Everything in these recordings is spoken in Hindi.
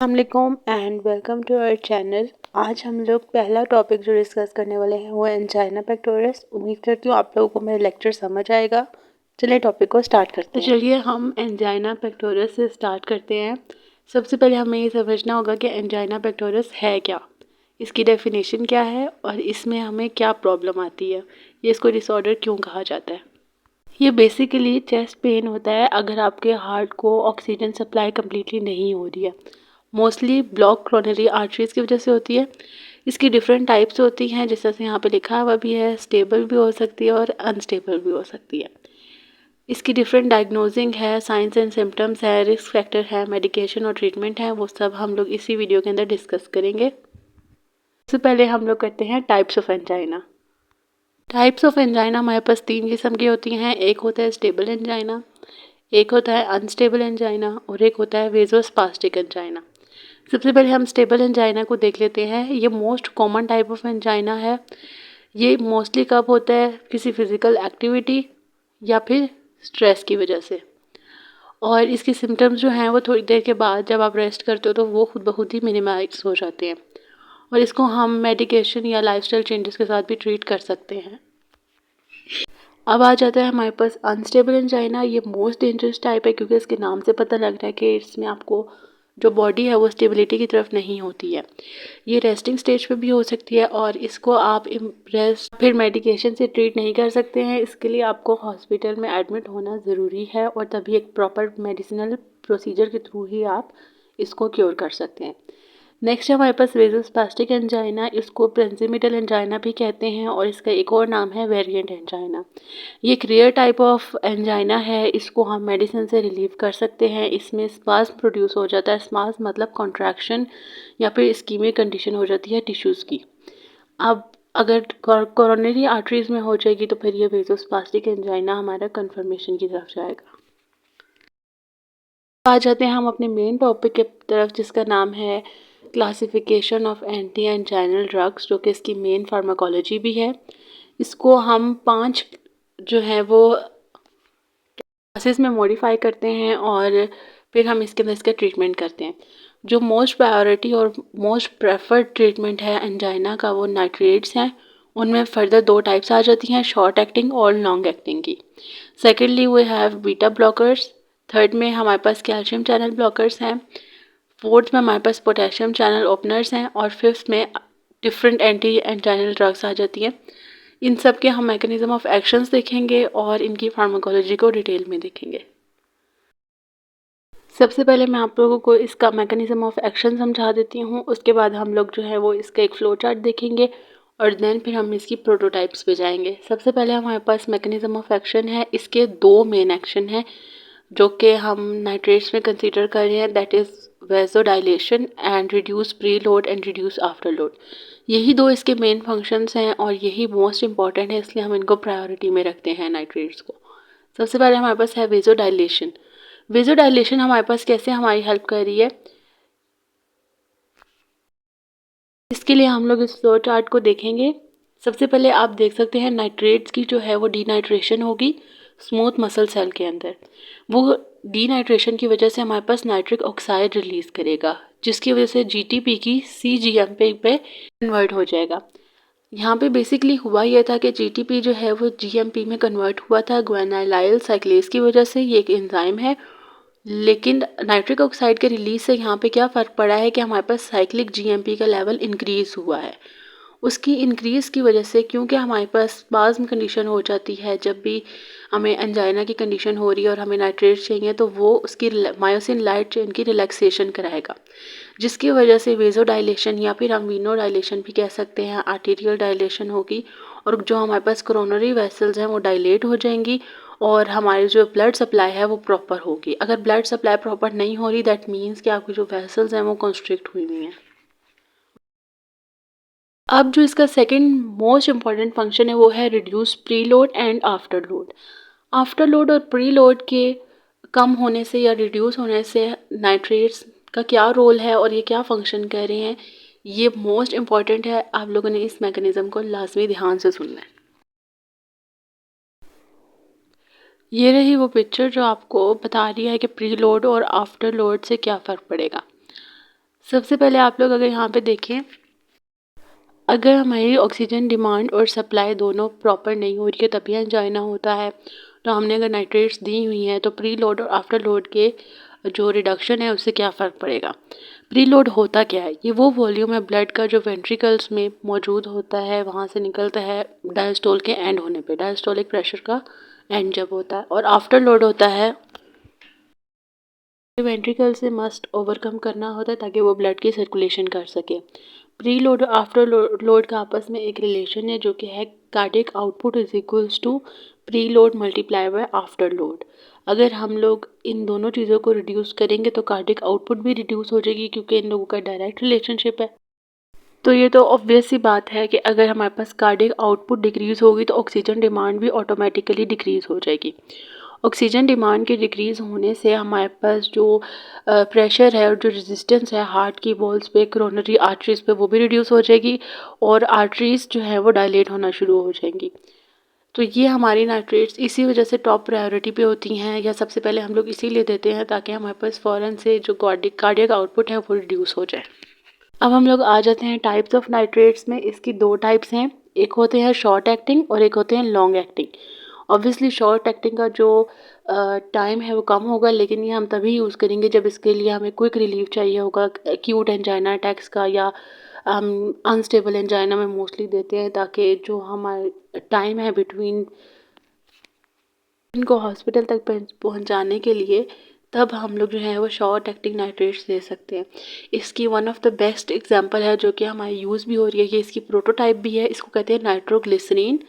अस्सलामुअलैकुम and welcome to our channel. आज हम लोग पहला टॉपिक जो डिस्कस करने वाले हैं वो एंजाइना पेक्टोरिस। उम्मीद करती हूँ आप लोगों को मेरा लेक्चर समझ आएगा। चलिए टॉपिक को स्टार्ट करते हैं। चलिए हम एंजाइना पेक्टोरिस से स्टार्ट करते हैं। सबसे पहले हमें ये समझना होगा कि एंजाइना पेक्टोरिस है क्या, इसकी डेफिनेशन क्या है और इसमें हमें क्या प्रॉब्लम आती है, ये इसको डिसऑर्डर क्यों कहा जाता है। ये बेसिकली चेस्ट पेन होता है अगर आपके हार्ट को ऑक्सीजन सप्लाई कम्प्लीटली नहीं हो रही है। मोस्टली ब्लॉक कोरोनरी आर्टरीज की वजह से होती है। इसकी डिफरेंट टाइप्स होती हैं, जैसे यहाँ पे लिखा हुआ भी है, स्टेबल भी हो सकती है और अनस्टेबल भी हो सकती है। इसकी डिफरेंट डायग्नोजिंग है, साइंस एंड सिम्टम्स है, रिस्क फैक्टर है, मेडिकेशन और ट्रीटमेंट है, वो सब हम लोग इसी वीडियो के अंदर डिस्कस करेंगे। सबसे पहले हम लोग करते हैं types of angina. Types of angina हमारे पास 3 किस्म की होती हैं। एक होता है स्टेबल एंजाइना, एक होता है अनस्टेबल एंजाइना और एक होता है वेजोस्पास्टिक एंजाइना। सबसे पहले हम स्टेबल एंजाइना को देख लेते हैं। ये most common type of angina है। ये मोस्टली कब होता है, किसी फिजिकल एक्टिविटी या फिर स्ट्रेस की वजह से। और इसके सिम्टम्स जो हैं वो थोड़ी देर के बाद जब आप रेस्ट करते हो तो वो खुद ब खुद ही मिनिमाइज हो जाते हैं और इसको हम मेडिकेशन या लाइफस्टाइल चेंजेस के साथ भी ट्रीट कर सकते हैं। अब आ जाता है हमारे पास अनस्टेबल एंजाइना। ये मोस्ट डेंजरस टाइप है क्योंकि इसके नाम से पता लग रहा है कि इसमें आपको जो बॉडी है वो स्टेबिलिटी की तरफ नहीं होती है। ये रेस्टिंग स्टेज पे भी हो सकती है और इसको आप इम्प्रेस फिर मेडिकेशन से ट्रीट नहीं कर सकते हैं। इसके लिए आपको हॉस्पिटल में एडमिट होना ज़रूरी है और तभी एक प्रॉपर मेडिसिनल प्रोसीजर के थ्रू ही आप इसको क्योर कर सकते हैं। नेक्स्ट है हमारे पास वेजोस्पास्टिक एंजाइना। इसको प्रेंसिमिटल एंजाइना भी कहते हैं और इसका एक और नाम है वेरिएंट एंजाइना। ये एक रेयर टाइप ऑफ एंजाइना है। इसको हम मेडिसिन से रिलीव कर सकते हैं। इसमें स्पाज्म प्रोड्यूस हो जाता है। स्पाज्म मतलब कॉन्ट्रैक्शन या फिर इस्कीमिक कंडीशन हो जाती है टिश्यूज़ की। अब अगर कोरोनरी आर्टरीज में हो जाएगी तो फिर ये वेजोस्पास्टिक एंजाइना हमारा कन्फर्मेशन की तरफ जाएगा। आ जाते हैं हम अपने मेन टॉपिक की तरफ, जिसका नाम है classification of anti anginal drugs, जो कि इसकी मेन फार्माकोलॉजी भी है। इसको हम 5 जो है वो क्लासेस में मॉडिफाई करते हैं और फिर हम इसके अंदर इसका ट्रीटमेंट करते हैं। जो मोस्ट प्रायोरिटी और मोस्ट प्रेफर्ड ट्रीटमेंट है एंजाइना का वो नाइट्रेट्स हैं। उनमें फर्दर 2 टाइप्स आ जाती हैं, शॉर्ट एक्टिंग और लॉन्ग एक्टिंग की। Secondly we have beta blockers. Third में हमारे पास कैल्शियम चैनल ब्लॉकर्स हैं। फोर्थ में हमारे पास पोटेशियम चैनल ओपनर्स हैं और फिफ्थ में डिफरेंट एंटी एंजाइनल ड्रग्स आ जाती हैं। इन सब के हम मैकेनिज्म ऑफ एक्शंस देखेंगे और इनकी फार्माकोलॉजी को डिटेल में देखेंगे। सबसे पहले मैं आप लोगों को इसका मैकेनिज्म ऑफ एक्शन समझा देती हूँ। उसके बाद हम लोग जो है वो इसका एक फ्लो चार्ट देखेंगे और देन फिर हम इसकी प्रोटोटाइप्स पे जाएंगे। सबसे पहले हमारे पास मैकेनिज्म ऑफ एक्शन है। इसके 2 मेन एक्शन हैं जो कि हम नाइट्रेट्स में कंसीडर कर रहे हैं, that is vasodilation and reduce pre load and reduce after load. यही 2 इसके मेन फंक्शंस हैं और यही मोस्ट इंपॉर्टेंट है, इसलिए हम इनको प्रायोरिटी में रखते हैं नाइट्रेट्स को। सबसे पहले हमारे पास है वेजोडाइलेशन। वेजोडाइलेशन हमारे पास कैसे हमारी हेल्प कर रही है, इसके लिए हम लोग इस फ्लो चार्ट को देखेंगे। सबसे पहले आप देख सकते हैं नाइट्रेट्स की जो है वो डीनाइट्रेशन होगी स्मूथ मसल सेल के अंदर। वो डीनाइट्रेशन की वजह से हमारे पास नाइट्रिक ऑक्साइड रिलीज़ करेगा, जिसकी वजह से जीटीपी की सीजीएमपी पे कन्वर्ट हो जाएगा। यहाँ पे बेसिकली हुआ यह था कि जीटीपी जो है वो जीएमपी में कन्वर्ट हुआ था ग्वेनाइलाइल साइक्लेज की वजह से। ये एक एंजाइम है, लेकिन नाइट्रिक ऑक्साइड के रिलीज से यहाँ पे क्या फ़र्क पड़ा है कि हमारे पास साइक्लिक जीएमपी का लेवल इंक्रीज़ हुआ है। उसकी इंक्रीज़ की वजह से, क्योंकि हमारे पास स्पाज्म कंडीशन हो जाती है जब भी हमें एंजाइना की कंडीशन हो रही है और हमें नाइट्रेट चाहिए, तो वो उसकी मायोसिन लाइट चेन की रिलैक्सेशन कराएगा, जिसकी वजह से वेजोडाइलेशन या फिर हम वीनोडाइलेशन भी कह सकते हैं, आर्टेरियल डायलेशन होगी और जो हमारे पास कोरोनरी वेसल्स हैं वो डायलेट हो जाएंगी और हमारी जो ब्लड सप्लाई है वो प्रॉपर होगी। अगर ब्लड सप्लाई प्रॉपर नहीं हो रही, दैट मीन्स कि आपकी जो वेसल्स हैं वो कंस्ट्रिक्ट हुई हुई हैं। अब जो इसका सेकंड मोस्ट इम्पॉर्टेंट फंक्शन है वो है reduce pre load and after load. After load और प्री लोड के कम होने से या रिड्यूस होने से नाइट्रेट्स का क्या रोल है और ये क्या फंक्शन कर रहे हैं, ये मोस्ट इम्पॉर्टेंट है। आप लोगों ने इस मैकेनिज्म को लाजमी ध्यान से सुनना है। ये रही वो पिक्चर जो आपको बता रही है कि प्री लोड और आफ्टर लोड से क्या फ़र्क पड़ेगा। सबसे पहले आप लोग अगर यहाँ पे देखें, अगर हमारी ऑक्सीजन डिमांड और सप्लाई दोनों प्रॉपर नहीं हो रही है तभी एंजाइना होता है। तो हमने अगर नाइट्रेट्स दी हुई हैं तो प्री लोड और आफ्टर लोड के जो रिडक्शन है उससे क्या फ़र्क पड़ेगा। प्री लोड होता क्या है, ये वो वॉल्यूम है ब्लड का जो वेंट्रिकल्स में मौजूद होता है, वहाँ से निकलता है डायस्टोल के एंड होने पे, डायस्टोलिक प्रेशर का एंड जब होता है। और आफ्टर लोड होता है वेंट्रिकल से मस्ट ओवरकम करना होता है ताकि वो ब्लड की सर्कुलेशन कर सके। प्री लोड और आफ्टर लोड का आपस में एक रिलेशन है जो कि है cardiac output is equals to preload multiply by afterload. अगर हम लोग इन दोनों चीज़ों को रिड्यूस करेंगे तो कार्डियक आउटपुट भी रिड्यूस हो जाएगी क्योंकि इन लोगों का डायरेक्ट रिलेशनशिप है। तो ये तो ऑब्वियस सी बात है कि अगर हमारे पास कार्डियक आउटपुट डिक्रीज़ होगी तो ऑक्सीजन डिमांड भी ऑटोमेटिकली डिक्रीज़ हो जाएगी। ऑक्सीजन डिमांड के डिक्रीज़ होने से हमारे पास जो प्रेशर है और जो रेजिस्टेंस है हार्ट की वॉल्स पे, कोरोनरी आर्टरीज़ पे, वो भी रिड्यूस हो जाएगी और आर्टरीज़ जो है वो डायलेट होना शुरू हो जाएंगी। तो ये हमारी नाइट्रेट्स इसी वजह से टॉप प्रायोरिटी पे होती हैं, या सबसे पहले हम लोग इसीलिए देते हैं ताकि हमारे पास फ़ौरन से जो कार्डियक आउटपुट है वो रिड्यूस हो जाए। अब हम लोग आ जाते हैं टाइप्स ऑफ नाइट्रेट्स में। इसकी दो टाइप्स हैं, एक होते हैं शॉर्ट एक्टिंग और एक होते हैं long acting. Obviously short acting का जो टाइम है वो कम होगा, लेकिन ये हम तभी यूज़ करेंगे जब इसके लिए हमें क्विक रिलीफ चाहिए होगा एक्यूट एंजाइना अटैक्स का, या हम अनस्टेबल एंजाइना में मोस्टली देते हैं ताकि जो हमारा टाइम है बिटवीन इनको हॉस्पिटल तक पहुंचाने के लिए, तब हम लोग जो है वो शॉर्ट एक्टिंग नाइट्रेट्स दे सकते हैं। इसकी one of the best example है जो कि हमारी यूज़ भी हो रही है, ये इसकी प्रोटोटाइप भी है, इसको कहते हैं नाइट्रोग्लिसरीन।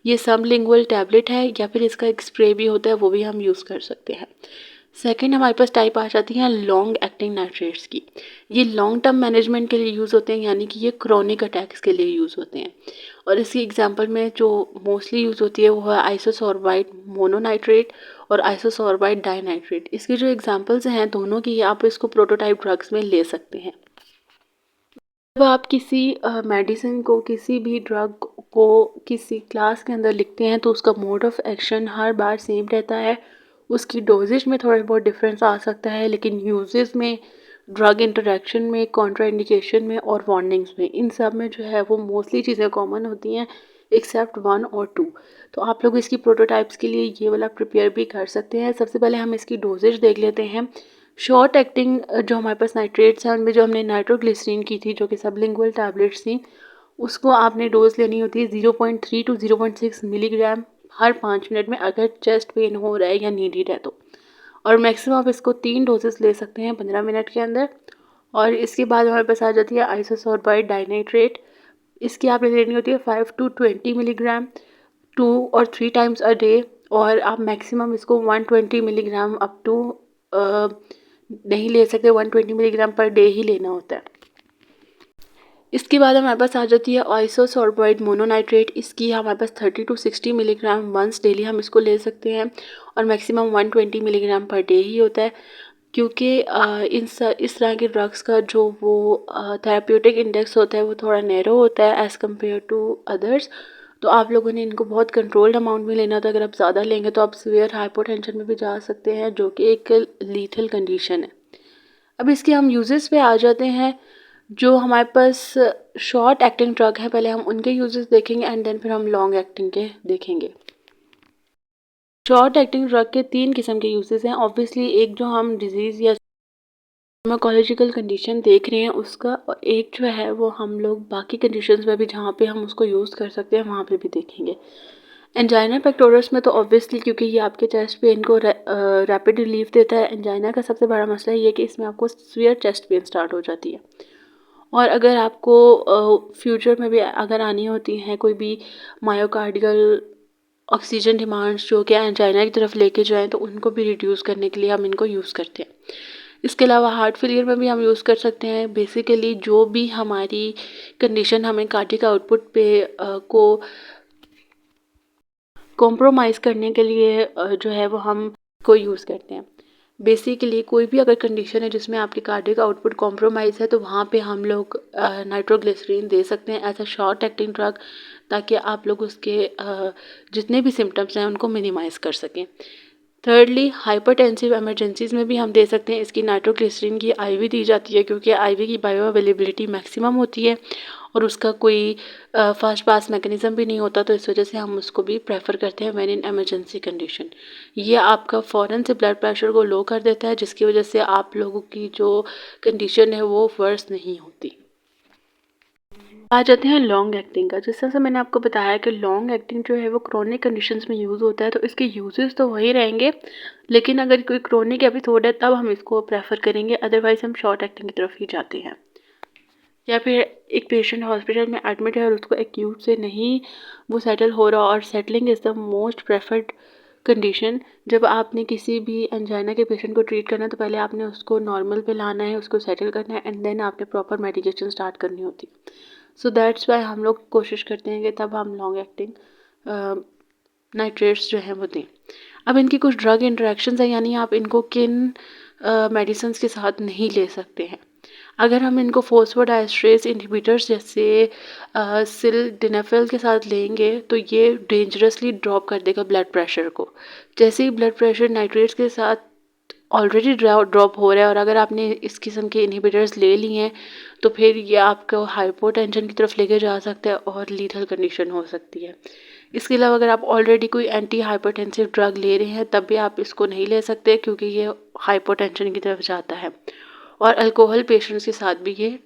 ये सबलिंगुअल टैबलेट है या फिर इसका एक स्प्रे भी होता है, वो भी हम यूज़ कर सकते हैं। सेकेंड हमारे पास टाइप आ जाती है लॉन्ग एक्टिंग नाइट्रेट्स की। ये लॉन्ग टर्म मैनेजमेंट के लिए यूज़ होते हैं, यानी कि ये क्रॉनिक अटैक्स के लिए यूज़ होते हैं। और इसकी एग्जांपल में जो मोस्टली यूज़ होती है वो है आइसोसोर्बाइड मोनोनाइट्रेट और आइसोसोर्बाइड डाइनाइट्रेट। इसकी जो एग्जांपल्स हैं दोनों की, आप इसको प्रोटोटाइप ड्रग्स में ले सकते हैं। जब आप किसी मेडिसिन को, किसी भी ड्रग को किसी क्लास के अंदर लिखते हैं तो उसका mode of action her bar same रहता है। उसकी डोजेज में थोड़ा बहुत डिफरेंस आ सकता है, लेकिन यूजेस में, ड्रग इंटरेक्शन में, कॉन्ट्राइंडिकेशन में और वार्निंग्स में, इन सब में जो है वो मोस्टली चीज़ें कॉमन होती हैं एक्सेप्ट 1 और 2। तो आप लोग इसकी प्रोटोटाइप्स के लिए ये वाला प्रिपेयर भी कर सकते हैं। सबसे पहले हम इसकी डोजेज देख लेते हैं। शॉर्ट एक्टिंग जो हमारे पास नाइट्रेट्स हैं उनमें जो हमने नाइट्रोग्लिसरीन की थी जो कि सबलिंगुअल टैबलेट्स थी, उसको आपने डोज लेनी होती है 0.3 टू 0.6 मिलीग्राम हर 5 मिनट में, अगर चेस्ट पेन हो रहा है या नीडेड है तो। और मैक्सिमम आप इसको 3 डोजेस ले सकते हैं 15 मिनट के अंदर। और इसके बाद हमारे पास आ जाती है आइसोसोर्बाइड डाइनाइट्रेट। इसकी आपने लेनी होती है 5 टू 20 मिलीग्राम 2 और 3 टाइम्स अ डे। और आप मैक्सिमम इसको 120 मिलीग्राम अप टू नहीं ले सकते, 120 मिलीग्राम पर डे ही लेना होता है। इसके बाद हमारे पास आ जाती है आइसोसोर्बाइड मोनोनाइट्रेट। इसकी हमारे पास 30 टू 60 मिलीग्राम वंस डेली हम इसको ले सकते हैं और मैक्सिमम 120 मिलीग्राम पर डे ही होता है, क्योंकि इस तरह के ड्रग्स का जो वो थेराप्यूटिक इंडेक्स होता है वो थोड़ा नैरो होता है एज़ कम्पेयर टू अदर्स। तो आप लोगों ने इनको बहुत कंट्रोल्ड अमाउंट में लेना था। अगर आप ज़्यादा लेंगे तो आप सीवियर हाइपोटेंशन में भी जा सकते हैं, जो कि एक लीथल कंडीशन है। अब इसके हम यूजेस पे आ जाते हैं। जो हमारे पास शॉर्ट एक्टिंग ड्रग है, पहले हम उनके यूजेस देखेंगे एंड देन फिर हम लॉन्ग एक्टिंग के देखेंगे। शॉर्ट एक्टिंग ड्रग के 3 किस्म के यूजेस हैं। ऑब्वियसली एक जो हम डिजीज़ या फार्माकोलॉजिकल कंडीशन देख रहे हैं उसका, और एक जो है वो हम लोग बाकी कंडीशंस में भी जहाँ पे हम उसको यूज़ कर सकते हैं वहाँ पे भी देखेंगे। एंजाइना पेक्टोरस में तो ऑब्वियसली क्योंकि ये आपके चेस्ट पेन को रैपिड रिलीफ देता है। एंजाइना का सबसे बड़ा मसला ये है कि इसमें आपको सीवियर चेस्ट पेन स्टार्ट हो जाती है। और अगर आपको फ्यूचर में भी अगर आनी होती हैं कोई भी मायोकार्डियल ऑक्सीजन डिमांड्स जो कि एंजाइना की तरफ लेके जाएं, तो उनको भी रिड्यूस करने के लिए हम इनको यूज़ करते हैं। इसके अलावा हार्ट फेलियर में भी हम यूज़ कर सकते हैं। बेसिकली जो भी हमारी कंडीशन हमें कार्डियक आउटपुट पे को कॉम्प्रोमाइज़ करने के लिए जो है वो हम को यूज़ करते हैं। बेसिकली कोई भी अगर कंडीशन है जिसमें आपकी कार्डियक आउटपुट कॉम्प्रोमाइज़ है तो वहाँ पे हम लोग नाइट्रोग्लिसरीन दे सकते हैं as a short acting drug, ताकि आप लोग उसके जितने भी सिम्टम्स हैं उनको मिनिमाइज़ कर सकें। थर्डली, हाइपरटेंसिव इमरजेंसीज में भी हम दे सकते हैं। इसकी नाइट्रोग्लिसरीन की आईवी दी जाती है क्योंकि आईवी की बायो अवेलेबिलिटी मैक्सिमम होती है और उसका कोई फास्ट पास मैकेनिज़्म भी नहीं होता, तो इस वजह से हम उसको भी प्रेफर करते हैं व्हेन इन इमरजेंसी कंडीशन। ये आपका फ़ौरन से ब्लड प्रेशर को लो कर देता है, जिसकी वजह से आप लोगों की जो कंडीशन है वो वर्स नहीं होती। आ जाते हैं लॉन्ग एक्टिंग का। जिस तरह से मैंने आपको बताया कि लॉन्ग एक्टिंग जो है वो क्रोनिक कंडीशंस में यूज़ होता है, तो इसके यूजेस तो वही रहेंगे, लेकिन अगर कोई क्रोनिक एपिसोड है तब हम इसको प्रेफर करेंगे, अदरवाइज हम शॉर्ट एक्टिंग की तरफ ही जाते हैं। या फिर एक पेशेंट हॉस्पिटल में एडमिट है और उसको एक्यूट से नहीं वो सेटल हो रहा, और settling is the most preferred condition. जब आपने किसी भी एंजाइना के पेशेंट को ट्रीट करना है तो पहले आपने उसको नॉर्मल पे लाना है, उसको सेटल करना है, एंड देन आपने प्रॉपर मेडिकेशन स्टार्ट करनी होती। सो दैट्स वाई हम लोग कोशिश करते हैं कि तब हम लॉन्ग एक्टिंग नाइट्रेट्स जो हैं वो दें। अब इनकी कुछ ड्रग इंटरेक्शंस हैं, यानी आप इनको किन मेडिसिन के साथ नहीं ले सकते हैं। अगर हम इनको फॉस्फोडाइस्ट्रेस इनहिबिटर्स जैसे सिल्डेनाफिल के साथ लेंगे तो ये डेंजरसली ड्रॉप कर देगा ब्लड प्रेशर को। जैसे ही ब्लड प्रेशर नाइट्रेट्स के साथ ऑलरेडी ड्रॉप हो रहा है और अगर आपने इस किस्म के इनहिबिटर्स ले लिए हैं तो फिर ये आपको हाइपोटेंशन की तरफ लेके जा सकता है और लीथल कंडीशन हो सकती है। इसके अलावा अगर आप ऑलरेडी कोई एंटी हाइपरटेंसिव ड्रग ले रहे हैं तब भी आप इसको नहीं ले सकते क्योंकि ये हाइपोटेंशन की तरफ जाता है, और अल्कोहल पेशेंट्स के साथ भी ये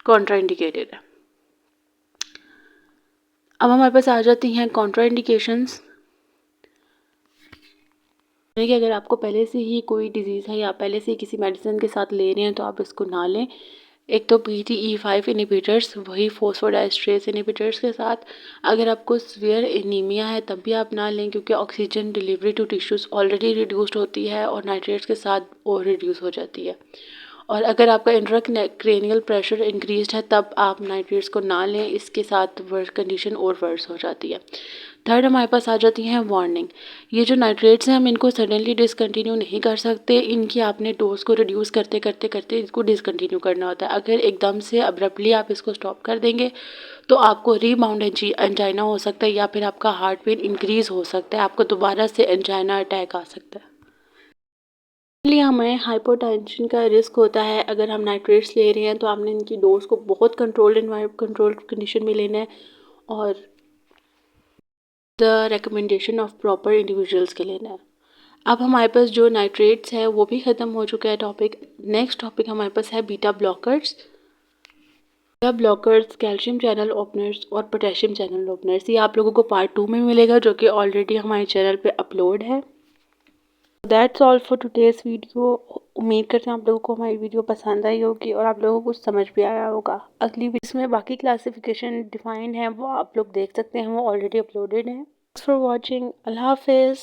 कॉन्ट्राइंडिकेटेड है। अब हमारे पास आ जाती हैं कॉन्ट्राइंडिकेशंस, कि अगर आपको पहले से ही कोई डिजीज़ है या पहले से ही किसी मेडिसिन के साथ ले रहे हैं तो आप इसको ना लें। एक तो PDE5 इनहिबिटर्स, वही फॉस्फोडाइस्ट्रेस इनहिबिटर्स के साथ। अगर आपको सीवियर एनीमिया है तब भी आप ना लें क्योंकि oxygen delivery to tissues already reduced होती है और नाइट्रेट्स के साथ और रिड्यूस हो जाती है। और अगर आपका इंट्राक्रैनियल प्रेशर इंक्रीज्ड है तब आप नाइट्रेट्स को ना लें, इसके साथ वर्स कंडीशन और वर्स हो जाती है। थर्ड हमारे पास आ जाती हैं वार्निंग। ये जो नाइट्रेट्स हैं हम इनको सडनली डिसकंटिन्यू नहीं कर सकते, इनकी आपने डोज को रिड्यूस करते करते करते इसको डिसकंटिन्यू करना होता है। अगर एकदम से अब्रप्टली आप इसको स्टॉप कर देंगे तो आपको रीबाउंड एंजाइना हो सकता है या फिर आपका हार्ट पेन इंक्रीज़ हो सकता है, आपको दोबारा से एंजाइना अटैक आ सकता है। इसलिए हमें हाइपोटेंशन का रिस्क होता है। अगर हम नाइट्रेट्स ले रहे हैं तो आपने इनकी डोज को बहुत कंट्रोल्ड कंडीशन में लेना है और the recommendation of proper individuals के लेना है। अब हमारे पास जो नाइट्रेट्स है वो भी ख़त्म हो चुका है टॉपिक। नेक्स्ट टॉपिक हमारे पास है beta blockers. Beta blockers, calcium channel openers और पोटेशियम चैनल ओपनर्स, ये आप लोगों को पार्ट 2 में मिलेगा जो कि ऑलरेडी हमारे चैनल पे अपलोड है। That's all for today's video. उम्मीद करते हैं आप लोगों को हमारी वीडियो पसंद आई होगी और आप लोगों को कुछ समझ भी आया होगा। अगली वीडियो में बाकी क्लासिफिकेशन डिफाइंड है वो आप लोग देख सकते हैं, वो ऑलरेडी अपलोडेड है। Thanks for watching. अल्लाह हाफिज़।